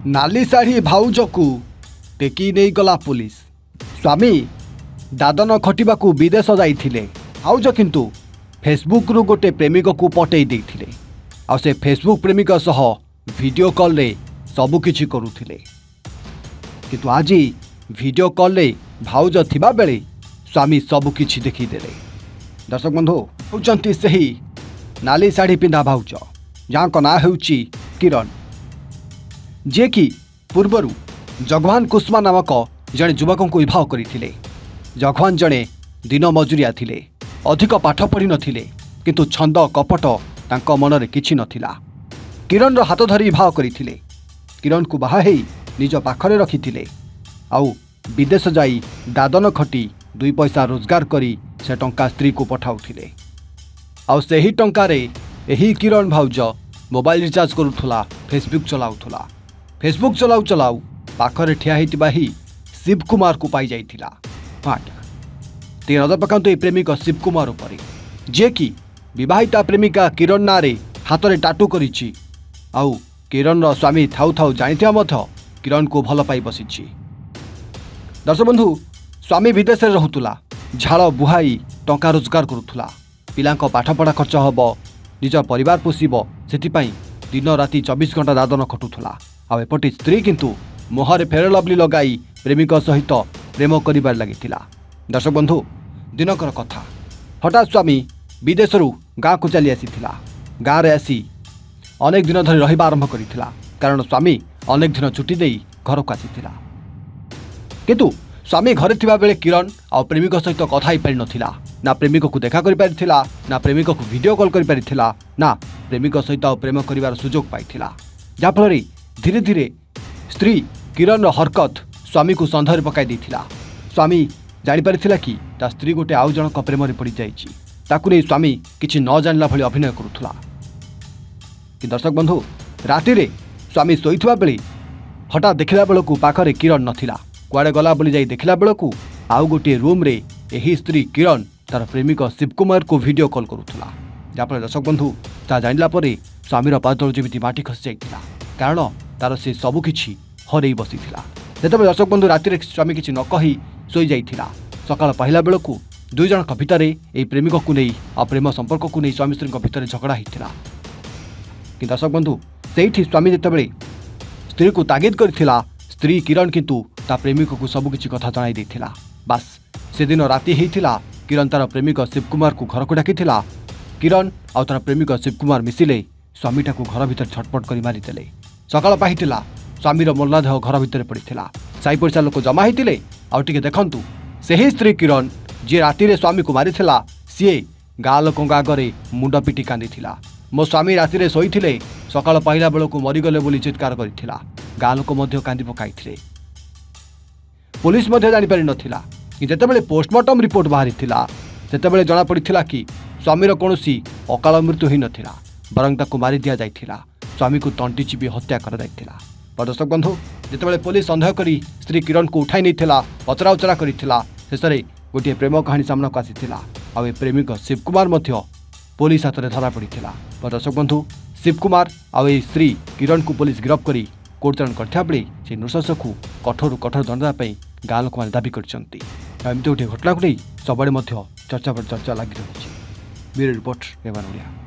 नाली शाढ़ी भाउज को टेकी नहीं गला पुलिस। स्वामी दादन खटिबाकू विदेश जाइथिले। भाउज किंतु फेसबुक रु गोटे प्रेमिक को पटई देइथिले। आ से फेसबुक प्रेमिक सह वीडियो कॉल रे सबु किछि करूथिले। किंतु आज वीडियो कॉल रे भाउज थिबा बेले स्वामी सबु किछि देखि देले। दर्शक बंधु होचंती सही नाली शाढ़ी पिंधा भाउज जांको ना हेउची किरण, जे कि पूर्वरु जगवान कुसुमा नामक जड़े युवक को विवाह करते। जगवान जड़े दिन मजुरिया थिले, अधिक पाठ पढ़ी नथिले, किंतु छंद कपट तांको मन रे किछि नथिला। किरण रो हाथ धरी विवाह करते। किरण को बाहा हेई निज पाखरे रखिथिले। आउ विदेश जाई दादन खटी 2 पैसा रोजगार करी से टंका स्त्री को पठाउथिले। आउ सेही टंका रे एही किरण भाउज मोबाइल रिचार्ज करूथुला, फेसबुक चलाउथुला। फेसबुक चलाउ चलाउ पाखरे ठिया होइतिबा ही शिव कुमार को पाई जाइथिला। ते नजर पकांतु ए प्रेमिक शिव कुमार उपरे, जे कि विवाहिता प्रेमिका किरण नारे हाथ में टाटू करिछि। आउ किरण रो स्वामी थाउ थाउ जानिथिया मध्य किरण को भल पाई बसिछि। दर्शक बंधु स्वामी विदेश रे रहुतुला, झाड़ बुहाई टंका रोजगार करुथुला। पिलांको पाठपढ़ा खर्च हबो, निज परिवार पोषिबो, सेथिपाई दिन राति 24 घंटा दादन खटुथुला। आ एपटे स्त्री किंतु मुहरे फेर लवली लगाई प्रेमिक सहित प्रेम करिबार लागिथिला। दर्शक बंधु दिनकर कथा, हठात स्वामी विदेश गाँ को चली आसीथिला। गाँ रे आसी अनेक दिन धरी रहिबा आरंभ करिथिला, कारण स्वामी अनेक दिन छुट्टी देई घर को आसीथिला। किंतु स्वामी घरे थिबा बेले किरण आ प्रेमिक सहित कथा ही पारि नथिला। ना प्रेमिक को देखा करि पारिथिला, ना प्रेमिक को वीडियो कॉल करि पारिथिला, ना प्रेमिक सहित प्रेम करिवार सुजोग पाइथिला। जा फल धीरे धीरे स्त्री किरण रो हरकत स्वामी को संधर पकाई देथिला। स्वामी जानि पारिथिला कि ता स्त्री गोटे आउ जनक प्रेम रे पड़ी जाइछि। ताकु नै स्वामी किछि न जानला भली अभिनय करुथुला। कि दर्शक बंधु राति रे स्वामी सोइथुवा बेले हठात देखिला बेलकू पाखरे किरण नथिला। कुआडे गला बोली जाई देखिला बेलकू आउ गोटे रूम रे एही स्त्री किरण तार प्रेमिक शिव कुमार को वीडियो कॉल करुथुला। जाफल दर्शक बंधु ता जानिला परे स्वामीर पातळ जेमिति माटी खसी जाइथिला, कारण तार से सबु किछि हरई बसिथिला। जेतेबेले दर्शक बंधु राति रे स्वामी किछि न कहि सोई जाइथिला। सकाळ पहिला बेलकू दुई जन भितरे एही प्रेमिक को नै आ प्रेम संपर्क को नै स्वामी स्त्री भितरे झगड़ा हिथिला। कि दर्शक बंधु सेठी स्वामी जेतेबेले स्त्री को तागिद करथिला, स्त्री किरण किंतु ता प्रेमिक को सबु किछि कथा जणाई देथिला। बास से दिन राति हेइथिला, किरण तार प्रेमिक शिव कुमार को घर को डाकिथिला। किरण आ तार प्रेमिक शिव कुमार मिसिले स्वामीटा को घर भीतर छटपट करी मारिदेले। सकाळ पाहिथिला, स्वामीर मल्ला देह घर भीतर पड़िथिला। साई पड़िसा लोक जमा होइतिले। आ टिके देखंतु सेही स्त्री किरण जे राति रे स्वामी को मारिथिला, सीए गाँ लोकଙ୍କ आगरे मुंड पिटी कांदिथिला। मो स्वामी राति रे सोइथिले, सकाळ पहिला बेलको मरिगले बोली चित्कार करिथिला। गाँ लोक मध्य कांदी पकाइथिले। पुलिस मध्य जानि पारि नथिला कि जेतेबेले पोस्टमार्टम रिपोर्ट बाहरिथिला सेतेबेले जणा पड़िथिला कि स्वामीर कोनोसी अकाल मृत्यु होई नथिला, बरं ताकू मारि दिया जाइथिला। स्वामी को तंटी चिपी हत्या कर जाइथिला। दर्शक बंधु जेतेबेले पुलिस संदेह करी स्त्री किरण को उठाई नैथिला, पचरा उचरा करिथिला, शेषरे गोटे प्रेम कहानी सामना को आसीथिला। आ ए प्रेमिक शिव कुमार मध्य पुलिस हाथ में धरा पड़िथिला। दर्शक बंधु शिव कुमार आ ए स्त्री किरण को पुलिस गिरफ्त करी कोर्ट चालाण करथिया बेले से नृशंस को कठोर कठोर दंड देबा पई गाँ लोक माने दाबी करछंती। एमती गोटे घटना को नहीं सबुआड़े चर्चा पर चर्चा लगी रही। ब्यूरो रिपोर्ट एवं ओडिया।